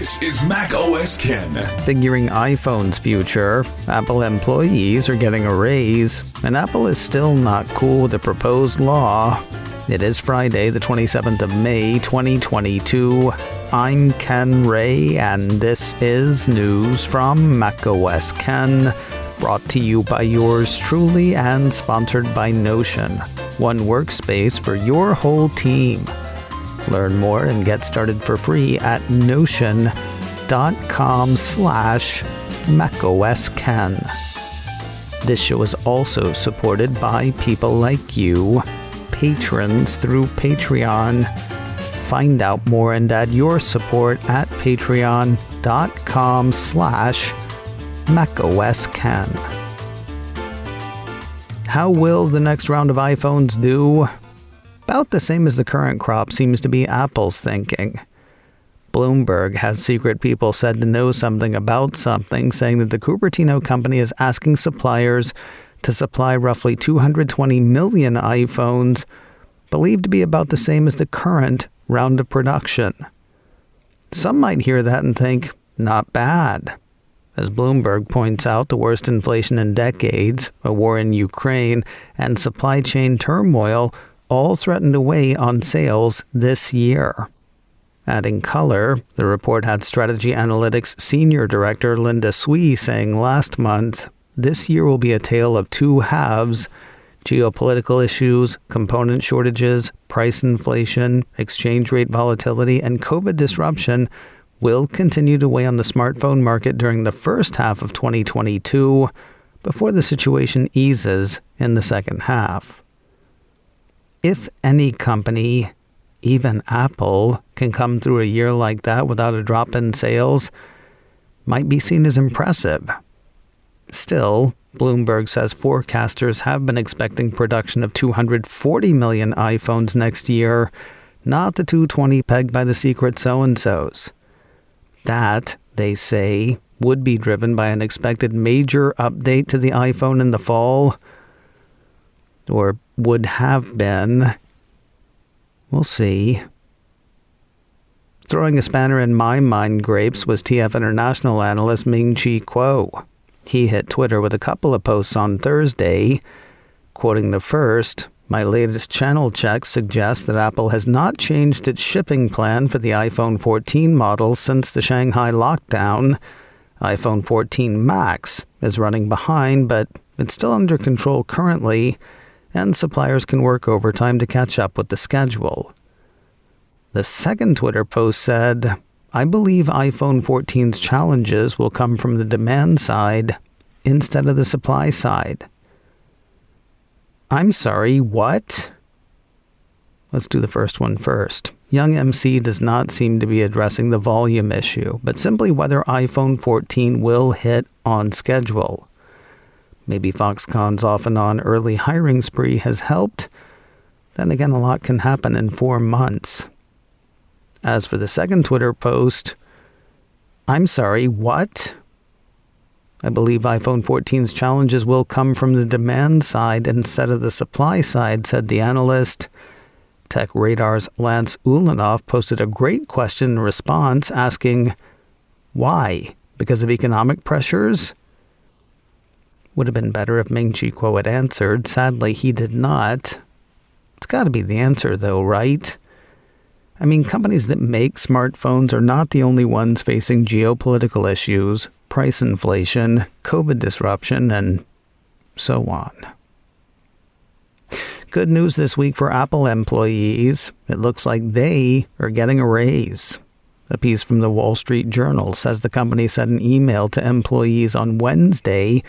This is Mac OS Ken. Figuring iPhone's future, Apple employees are getting a raise, and Apple is still not cool with the proposed law. It is Friday, the 27th of May, 2022. I'm Ken Ray, and this is news from Mac OS Ken, brought to you by yours truly and sponsored by Notion, one workspace for your whole team. Learn more and get started for free at notion.com/macOSKen. This show is also supported by people like you, patrons through Patreon. Find out more and add your support at patreon.com/macOSKen. How will the next round of iPhones do? About the same as the current crop seems to be Apple's thinking. Bloomberg has secret people said to know something about something, saying that the Cupertino company is asking suppliers to supply roughly 220 million iPhones, believed to be about the same as the current round of production. Some might hear that and think, not bad. As Bloomberg points out, the worst inflation in decades, a war in Ukraine, and supply chain turmoil all threatened to weigh on sales this year. Adding color, the report had Strategy Analytics Senior Director Linda Swee saying last month, this year will be a tale of two halves. Geopolitical issues, component shortages, price inflation, exchange rate volatility, and COVID disruption will continue to weigh on the smartphone market during the first half of 2022 before the situation eases in the second half. If any company, even Apple, can come through a year like that without a drop in sales, might be seen as impressive. Still, Bloomberg says forecasters have been expecting production of 240 million iPhones next year, not the 220 pegged by the secret so-and-sos. That, they say, would be driven by an expected major update to the iPhone in the fall. Or would have been. We'll see. Throwing a spanner in my mind grapes was TF International analyst Ming-Chi. He hit Twitter with a couple of posts on Thursday. Quoting the first, my latest channel checks suggest that Apple has not changed its shipping plan for the iPhone 14 model since the Shanghai lockdown. iPhone 14 Max is running behind, but it's still under control currently, and suppliers can work overtime to catch up with the schedule. The second Twitter post said, I believe iPhone 14's challenges will come from the demand side instead of the supply side. I'm sorry, what? Let's do the first one first. Young MC does not seem to be addressing the volume issue, but simply whether iPhone 14 will hit on schedule. Maybe Foxconn's off and on early hiring spree has helped. Then again, a lot can happen in 4 months. As for the second Twitter post, I'm sorry, what? I believe iPhone 14's challenges will come from the demand side instead of the supply side, said the analyst. Tech Radar's Lance Ulanoff posted a great question in response, asking, why? Because of economic pressures? Would have been better if Ming-Chi had answered. Sadly, he did not. It's got to be the answer, though, right? I mean, companies that make smartphones are not the only ones facing geopolitical issues, price inflation, COVID disruption, and so on. Good news this week for Apple employees. It looks like they are getting a raise. A piece from the Wall Street Journal says the company sent an email to employees on Wednesday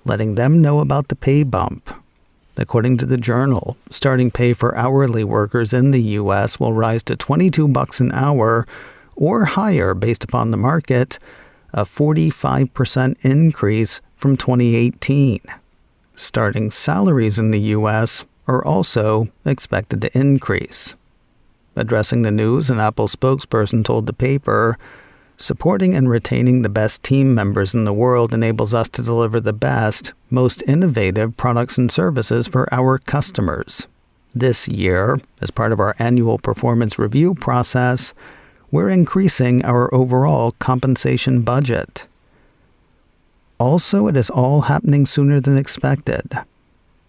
letting them know about the pay bump. According to the Journal, starting pay for hourly workers in the U.S. will rise to $22 an hour or higher based upon the market, a 45% increase from 2018. Starting salaries in the U.S. are also expected to increase. Addressing the news, an Apple spokesperson told the paper, supporting and retaining the best team members in the world enables us to deliver the best, most innovative products and services for our customers. This year, as part of our annual performance review process, we're increasing our overall compensation budget. Also, it is all happening sooner than expected.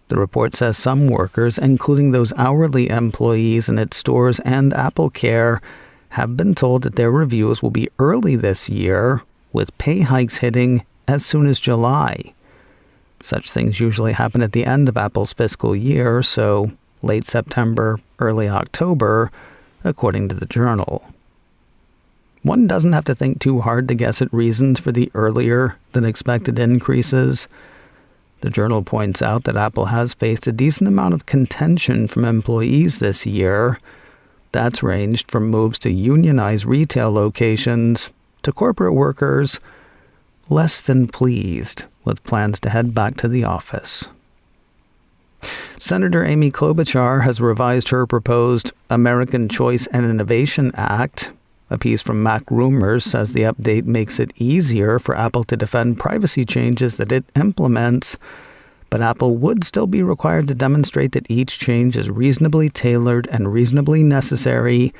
The report says some workers, including those hourly employees in its stores and AppleCare, have been told that their reviews will be early this year, with pay hikes hitting as soon as July. Such things usually happen at the end of Apple's fiscal year, so late September, early October, according to the Journal. One doesn't have to think too hard to guess at reasons for the earlier than expected increases. The Journal points out that Apple has faced a decent amount of contention from employees this year. That's ranged from moves to unionize retail locations to corporate workers less than pleased with plans to head back to the office. Senator Amy Klobuchar has revised her proposed American Choice and Innovation Act. A piece from Mac Rumors says the update makes it easier for Apple to defend privacy changes that it implements, but Apple would still be required to demonstrate that each change is reasonably tailored and reasonably necessary,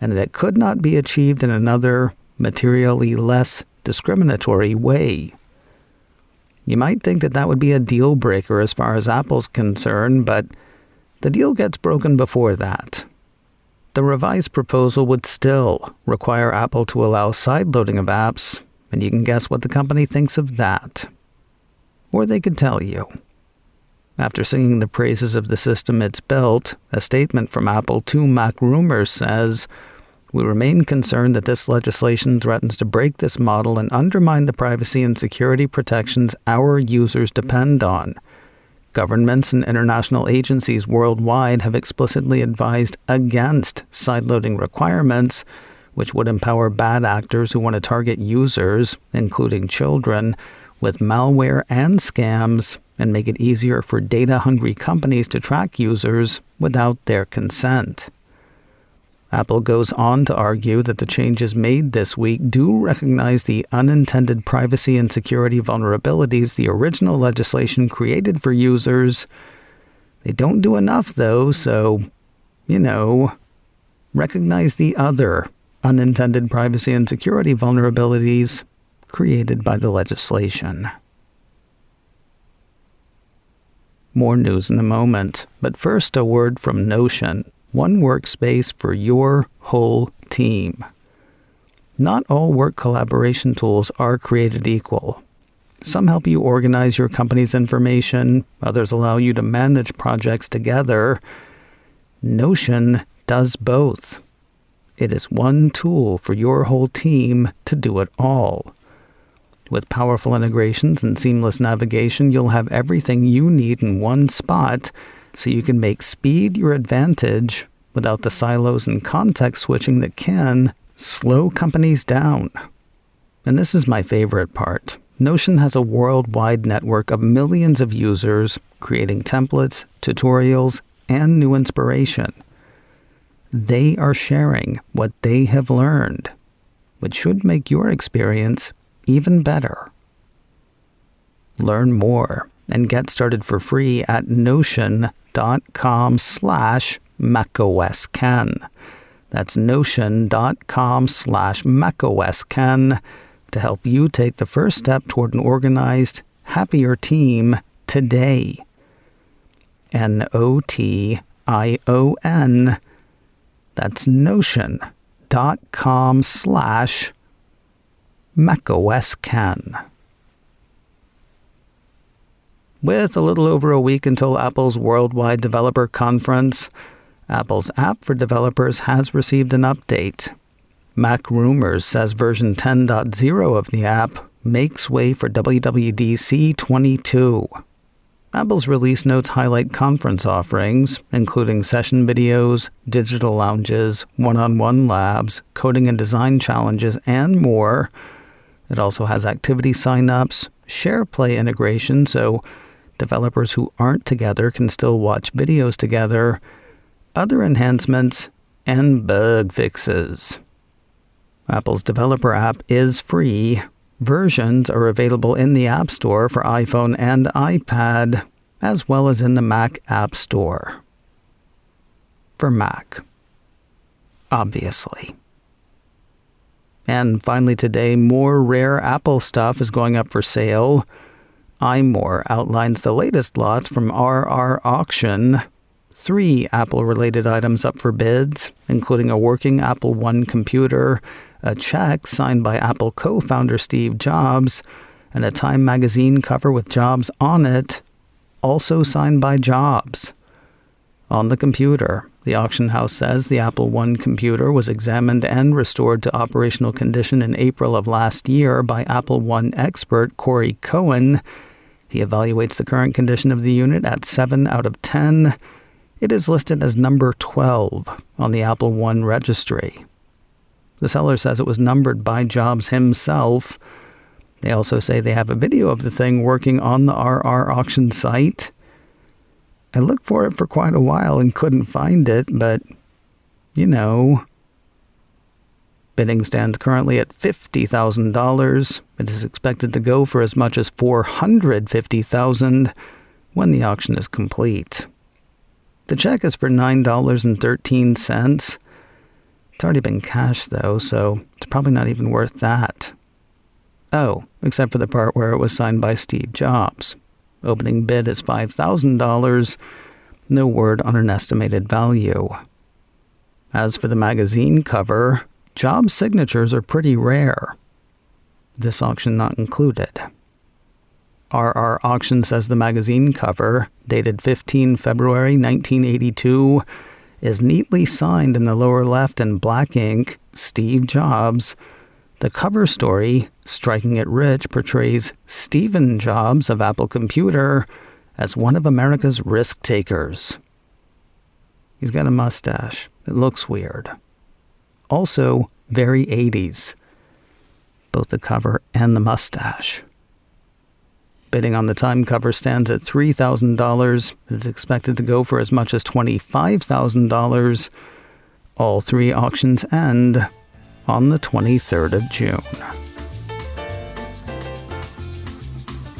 and that it could not be achieved in another, materially less discriminatory way. You might think that would be a deal breaker as far as Apple's concerned, but the deal gets broken before that. The revised proposal would still require Apple to allow sideloading of apps, and you can guess what the company thinks of that. Or they could tell you. After singing the praises of the system it's built, a statement from Apple to Mac Rumors says, "We remain concerned that this legislation threatens to break this model and undermine the privacy and security protections our users depend on. Governments and international agencies worldwide have explicitly advised against sideloading requirements, which would empower bad actors who want to target users, including children, with malware and scams, and make it easier for data-hungry companies to track users without their consent." Apple goes on to argue that the changes made this week do recognize the unintended privacy and security vulnerabilities the original legislation created for users. They don't do enough, though, so, recognize the other unintended privacy and security vulnerabilities created by the legislation. More news in a moment, but first a word from Notion. One workspace for your whole team. Not all work collaboration tools are created equal. Some help you organize your company's information, others allow you to manage projects together. Notion does both. It is one tool for your whole team to do it all. With powerful integrations and seamless navigation, you'll have everything you need in one spot, so you can make speed your advantage without the silos and context switching that can slow companies down. And this is my favorite part. Notion has a worldwide network of millions of users creating templates, tutorials, and new inspiration. They are sharing what they have learned, which should make your experience even better. Learn more and get started for free at notion.com/macOSKen. That's notion.com/macOSKen to help you take the first step toward an organized, happier team today. NOTION. That's notion.com/macOSKen. With a little over a week until Apple's Worldwide Developer Conference, Apple's app for developers has received an update. Mac Rumors says version 10.0 of the app makes way for WWDC 22. Apple's release notes highlight conference offerings, including session videos, digital lounges, one-on-one labs, coding and design challenges, and more. It also has activity sign-ups, SharePlay integration, so developers who aren't together can still watch videos together, other enhancements, and bug fixes. Apple's developer app is free. Versions are available in the App Store for iPhone and iPad, as well as in the Mac App Store. For Mac, obviously. And finally today, more rare Apple stuff is going up for sale. iMore outlines the latest lots from RR Auction. 3 Apple-related items up for bids, including a working Apple One computer, a check signed by Apple co-founder Steve Jobs, and a Time magazine cover with Jobs on it, also signed by Jobs. On the computer, the auction house says the Apple One computer was examined and restored to operational condition in April of last year by Apple One expert Corey Cohen. He evaluates the current condition of the unit at 7 out of 10. It is listed as number 12 on the Apple One registry. The seller says it was numbered by Jobs himself. They also say they have a video of the thing working on the RR auction site. I looked for it for quite a while and couldn't find it, but, bidding stands currently at $50,000. It is expected to go for as much as $450,000 when the auction is complete. The check is for $9.13. It's already been cashed, though, so it's probably not even worth that. Oh, except for the part where it was signed by Steve Jobs. Opening bid is $5,000. No word on an estimated value. As for the magazine cover, Jobs' signatures are pretty rare. This auction not included. RR Auction says the magazine cover, dated 15 February 1982, is neatly signed in the lower left in black ink, Steve Jobs. The cover story, Striking It Rich, portrays Stephen Jobs of Apple Computer as one of America's risk takers. He's got a mustache. It looks weird. Also, very 80s. Both the cover and the mustache. Bidding on the Time cover stands at $3,000. It is expected to go for as much as $25,000. All 3 auctions end on the 23rd of June.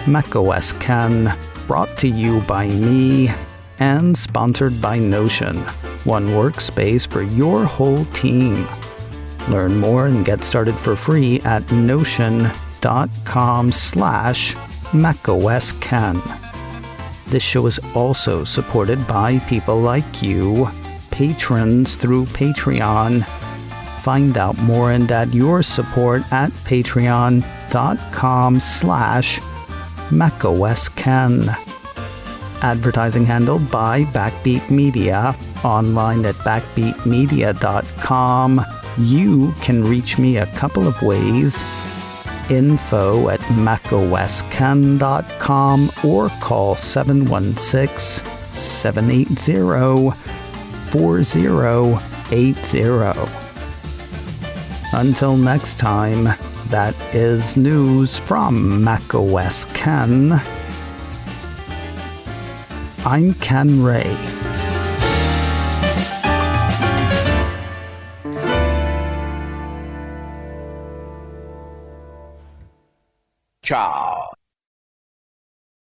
macOS Ken, brought to you by me and sponsored by Notion, one workspace for your whole team. Learn more and get started for free at notion.com/macOSKen. This show is also supported by people like you, patrons through Patreon. Find out more and add your support at patreon.com/macOSKen. Advertising handled by Backbeat Media, online at backbeatmedia.com. You can reach me a couple of ways. info@macosken.com or call 716-780-4080. Until next time, that is news from macOS Ken. I'm Ken Ray. Ciao.